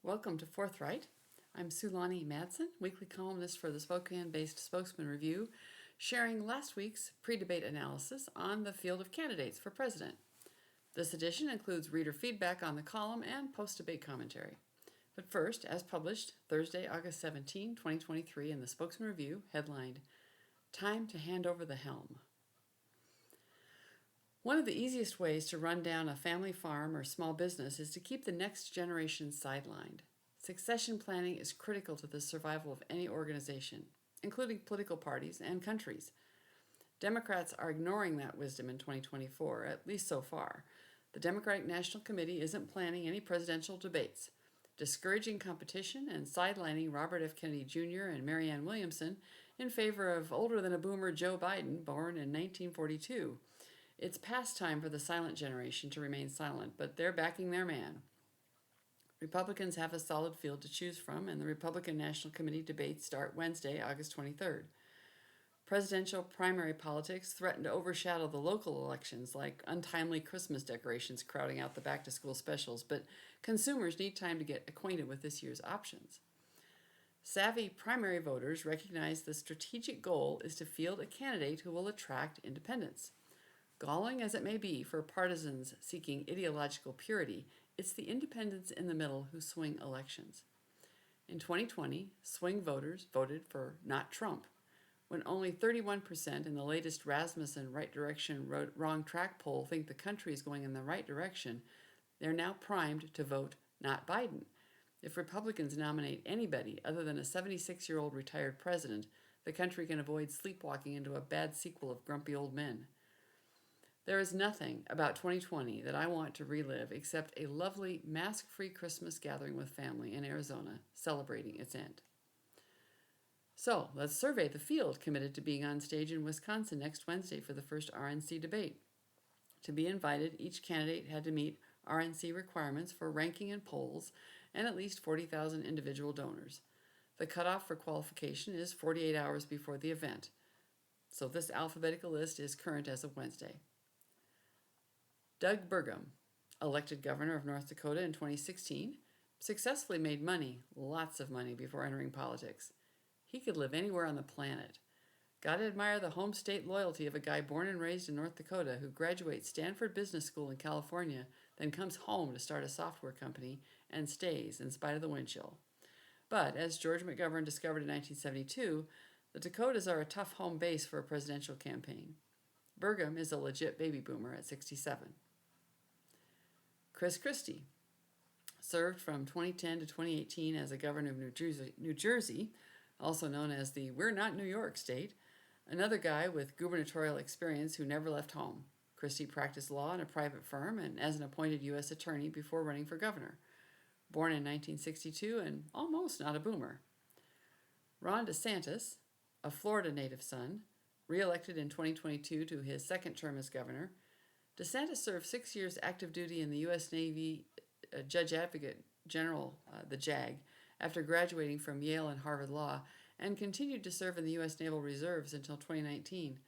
Welcome to Forthright. I'm Sulani Madsen, weekly columnist for the Spokane-based Spokesman Review, sharing last week's pre-debate analysis on the field of candidates for president. This edition includes reader feedback on the column and post-debate commentary. But first, as published Thursday, August 17, 2023 in the Spokesman Review, headlined, Time to Hand Over the Helm. One of the easiest ways to run down a family farm or small business is to keep the next generation sidelined. Succession planning is critical to the survival of any organization, including political parties and countries. Democrats are ignoring that wisdom in 2024, at least so far. The Democratic National Committee isn't planning any presidential debates, discouraging competition and sidelining Robert F. Kennedy Jr. and Marianne Williamson in favor of older-than-a-boomer Joe Biden, born in 1942. It's past time for the silent generation to remain silent, but they're backing their man. Republicans have a solid field to choose from, and the Republican National Committee debates start Wednesday, August 23rd. Presidential primary politics threaten to overshadow the local elections, like untimely Christmas decorations crowding out the back-to-school specials, but consumers need time to get acquainted with this year's options. Savvy primary voters recognize the strategic goal is to field a candidate who will attract independents. Galling as it may be for partisans seeking ideological purity, it's the independents in the middle who swing elections. In 2020, swing voters voted for not Trump. When only 31% in the latest Rasmussen Right Direction Wrong Track poll think the country is going in the right direction, they're now primed to vote not Biden. If Republicans nominate anybody other than a 76-year-old retired president, the country can avoid sleepwalking into a bad sequel of Grumpy Old Men. There is nothing about 2020 that I want to relive except a lovely mask-free Christmas gathering with family in Arizona, celebrating its end. So, let's survey the field committed to being on stage in Wisconsin next Wednesday for the first RNC debate. To be invited, each candidate had to meet RNC requirements for ranking in polls and at least 40,000 individual donors. The cutoff for qualification is 48 hours before the event, so this alphabetical list is current as of Wednesday. Doug Burgum, elected governor of North Dakota in 2016, successfully made money, lots of money, before entering politics. He could live anywhere on the planet. Gotta admire the home state loyalty of a guy born and raised in North Dakota who graduates Stanford Business School in California, then comes home to start a software company and stays in spite of the wind chill. But, as George McGovern discovered in 1972, the Dakotas are a tough home base for a presidential campaign. Burgum is a legit baby boomer at 67. Chris Christie served from 2010 to 2018 as a governor of New Jersey, also known as the We're Not New York state, another guy with gubernatorial experience who never left home. Christie practiced law in a private firm and as an appointed U.S. attorney before running for governor. Born in 1962 and almost not a boomer. Ron DeSantis, a Florida native son, re-elected in 2022 to his second term as governor. DeSantis served 6 years active duty in the U.S. Navy Judge Advocate General, the JAG, after graduating from Yale and Harvard Law, and continued to serve in the U.S. Naval Reserves until 2019.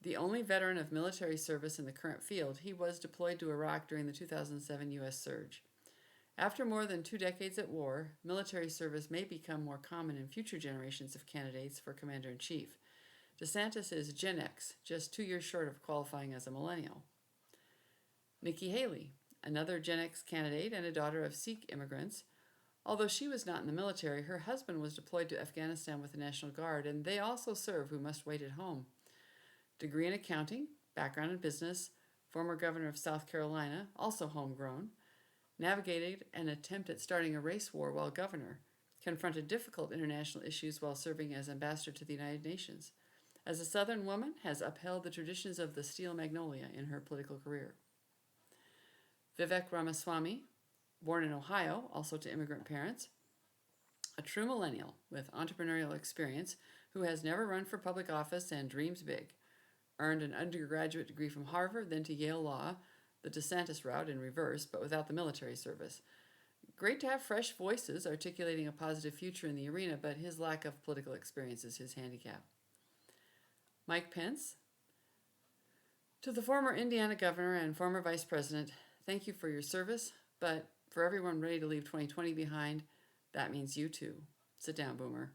The only veteran of military service in the current field, he was deployed to Iraq during the 2007 U.S. surge. After more than 2 decades at war, military service may become more common in future generations of candidates for commander-in-chief. DeSantis is Gen X, just 2 years short of qualifying as a millennial. Nikki Haley, another Gen X candidate and a daughter of Sikh immigrants. Although she was not in the military, her husband was deployed to Afghanistan with the National Guard, and they also serve who must wait at home. Degree in accounting, background in business, former governor of South Carolina, also homegrown, navigated an attempt at starting a race war while governor, confronted difficult international issues while serving as ambassador to the United Nations. As a Southern woman, has upheld the traditions of the steel magnolia in her political career. Vivek Ramaswamy, born in Ohio, also to immigrant parents, a true millennial with entrepreneurial experience who has never run for public office and dreams big. Earned an undergraduate degree from Harvard, then to Yale Law, the DeSantis route in reverse, but without the military service. Great to have fresh voices articulating a positive future in the arena, but his lack of political experience is his handicap. Mike Pence, to the former Indiana governor and former vice president, thank you for your service, but For everyone ready to leave 2020 behind, that means you too. Sit down, Boomer.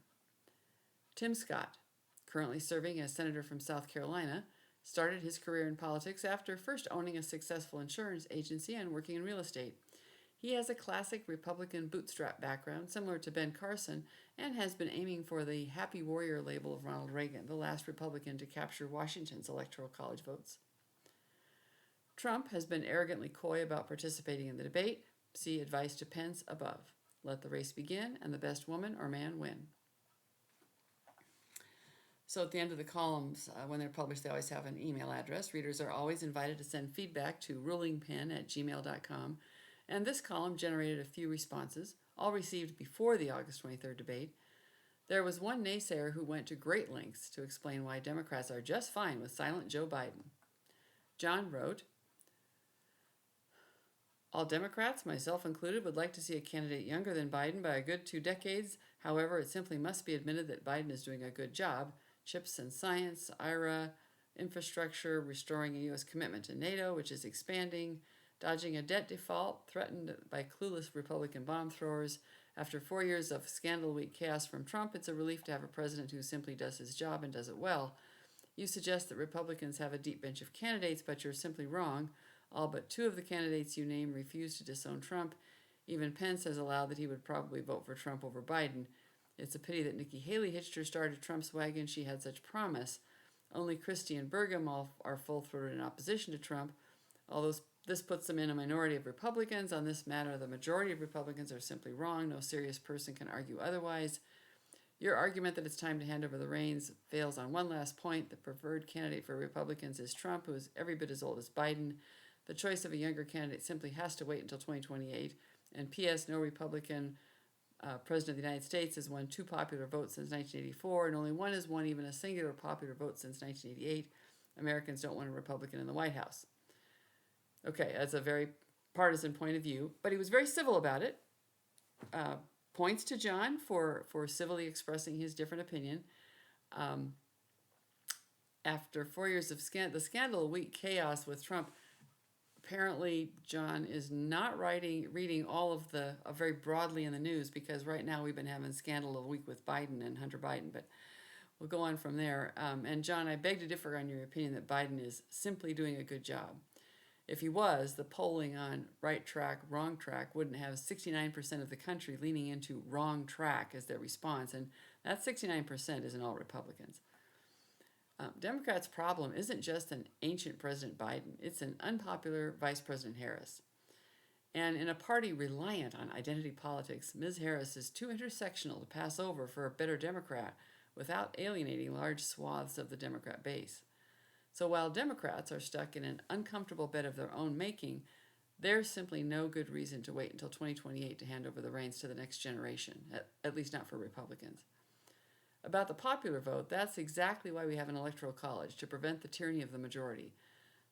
Tim Scott, currently serving as Senator from South Carolina, started his career in politics after first owning a successful insurance agency and working in real estate. He has a classic Republican bootstrap background, similar to Ben Carson, and has been aiming for the happy warrior label of Ronald Reagan, the last Republican to capture Washington's electoral college votes. Trump has been arrogantly coy about participating in the debate. See advice to Pence above. Let the race begin, and the best woman or man win. So at the end of the columns, when they're published, they always have an email address. Readers are always invited to send feedback to rulingpin@gmail.com. And this column generated a few responses, all received before the August 23rd debate. There was one naysayer who went to great lengths to explain why Democrats are just fine with silent Joe Biden. John wrote, all Democrats, myself included, would like to see a candidate younger than Biden by a good 2 decades. However, it simply must be admitted that Biden is doing a good job. Chips and science, IRA, infrastructure, restoring a U.S. commitment to NATO, which is expanding, dodging a debt default threatened by clueless Republican bomb throwers. After 4 years of scandal-week chaos from Trump, it's a relief to have a president who simply does his job and does it well. You suggest that Republicans have a deep bench of candidates, but you're simply wrong. All but 2 of the candidates you name refuse to disown Trump. Even Pence has allowed that he would probably vote for Trump over Biden. It's a pity that Nikki Haley hitched her star to Trump's wagon. She had such promise. Only Christie and Burgum are full-throated in opposition to Trump. Although this puts them in a minority of Republicans. On this matter, the majority of Republicans are simply wrong. No serious person can argue otherwise. Your argument that it's time to hand over the reins fails on one last point. The preferred candidate for Republicans is Trump, who is every bit as old as Biden. The choice of a younger candidate simply has to wait until 2028. And P.S. No Republican president of the United States has won 2 popular votes since 1984, and only one has won even a singular popular vote since 1988. Americans don't want a Republican in the White House. Okay, that's a very partisan point of view, but he was very civil about it. Points to John for civilly expressing his different opinion. After 4 years of the scandal week chaos with Trump, apparently John is not reading all of the very broadly in the news, because right now we've been having scandal of the week with Biden and Hunter Biden, but we'll go on from there. And John, I beg to differ on your opinion that Biden is simply doing a good job. If he was, the polling on right track, wrong track wouldn't have 69% of the country leaning into wrong track as their response, and that 69% isn't all Republicans. Democrats' problem isn't just an ancient President Biden, it's an unpopular Vice President Harris. And in a party reliant on identity politics, Ms. Harris is too intersectional to pass over for a better Democrat without alienating large swaths of the Democrat base. So while Democrats are stuck in an uncomfortable bed of their own making, there's simply no good reason to wait until 2028 to hand over the reins to the next generation, at least not for Republicans. About the popular vote, that's exactly why we have an electoral college, to prevent the tyranny of the majority.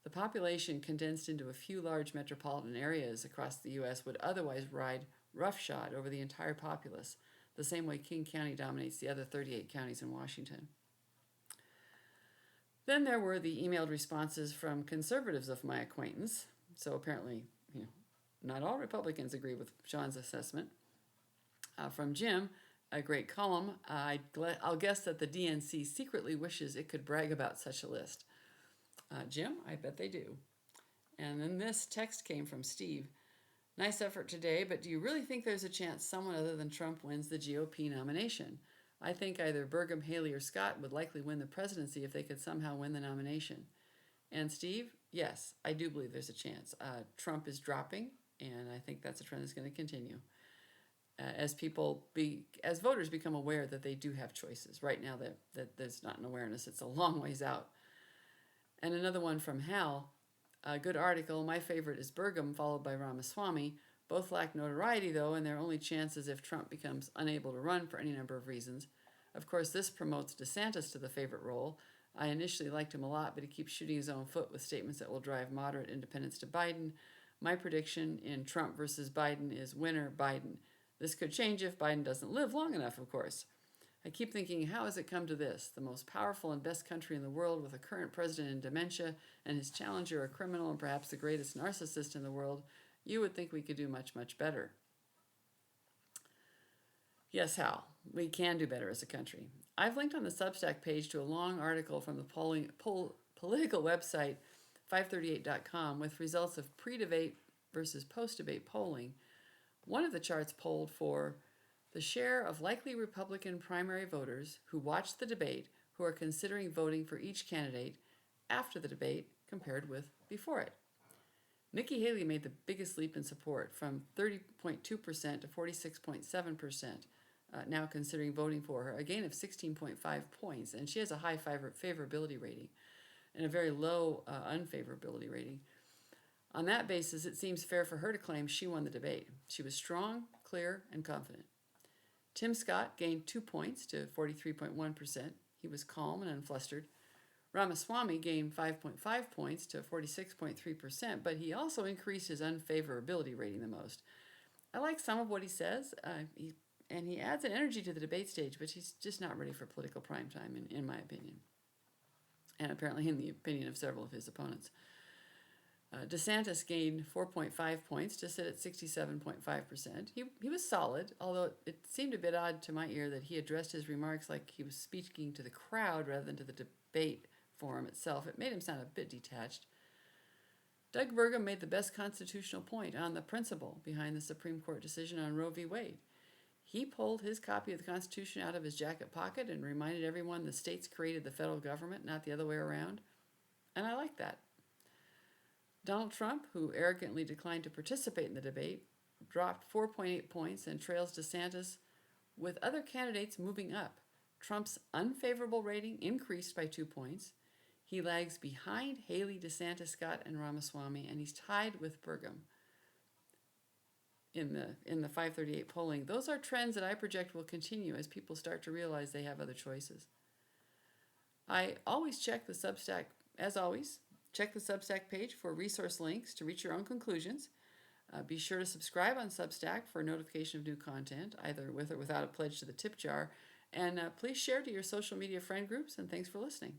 The population condensed into a few large metropolitan areas across the U.S. would otherwise ride roughshod over the entire populace, the same way King County dominates the other 38 counties in Washington. Then there were the emailed responses from conservatives of my acquaintance. So apparently, not all Republicans agree with John's assessment. From Jim, a great column, I'll guess that the DNC secretly wishes it could brag about such a list. Jim, I bet they do. And then this text came from Steve. Nice effort today, but do you really think there's a chance someone other than Trump wins the GOP nomination? I think either Burgum, Haley, or Scott would likely win the presidency if they could somehow win the nomination. And Steve, yes, I do believe there's a chance. Trump is dropping, and I think that's a trend that's going to continue. As voters become aware that they do have choices. Right now, that there's not an awareness. It's a long ways out. And another one from Hal, a good article. My favorite is Burgum, followed by Ramaswamy. Both lack notoriety, though, and their only chance is if Trump becomes unable to run for any number of reasons. Of course, this promotes DeSantis to the favorite role. I initially liked him a lot, but he keeps shooting his own foot with statements that will drive moderate independents to Biden. My prediction in Trump versus Biden is winner Biden. This could change if Biden doesn't live long enough, of course. I keep thinking, how has it come to this? The most powerful and best country in the world, with a current president in dementia and his challenger a criminal and perhaps the greatest narcissist in the world, You would think we could do much, much better. Yes, Hal, we can do better as a country. I've linked on the Substack page to a long article from the political website 538.com with results of pre-debate versus post-debate polling. One of the charts polled for the share of likely Republican primary voters who watched the debate who are considering voting for each candidate after the debate compared with before it. Nikki Haley made the biggest leap in support from 30.2% to 46.7%, now considering voting for her, a gain of 16.5 points, and she has a high favorability rating and a very low unfavorability rating. On that basis, it seems fair for her to claim she won the debate. She was strong, clear, and confident. Tim Scott gained 2 points to 43.1%. He was calm and unflustered. Ramaswamy gained 5.5 points to 46.3%, but he also increased his unfavorability rating the most. I like some of what he says, and he adds an energy to the debate stage, but he's just not ready for political prime time, in my opinion, and apparently in the opinion of several of his opponents. DeSantis gained 4.5 points to sit at 67.5%. He was solid, although it seemed a bit odd to my ear that he addressed his remarks like he was speaking to the crowd rather than to the debate forum itself. It made him sound a bit detached. Doug Burgum made the best constitutional point on the principle behind the Supreme Court decision on Roe v. Wade. He pulled his copy of the Constitution out of his jacket pocket and reminded everyone the states created the federal government, not the other way around. And I like that. Donald Trump, who arrogantly declined to participate in the debate, dropped 4.8 points and trails DeSantis, with other candidates moving up. Trump's unfavorable rating increased by 2 points. He lags behind Haley, DeSantis, Scott, and Ramaswamy, and he's tied with Burgum in the 538 polling. Those are trends that I project will continue as people start to realize they have other choices. I always check the Substack, as always, check the Substack page for resource links to reach your own conclusions. Be sure to subscribe on Substack for a notification of new content, either with or without a pledge to the tip jar. And please share to your social media friend groups, and thanks for listening.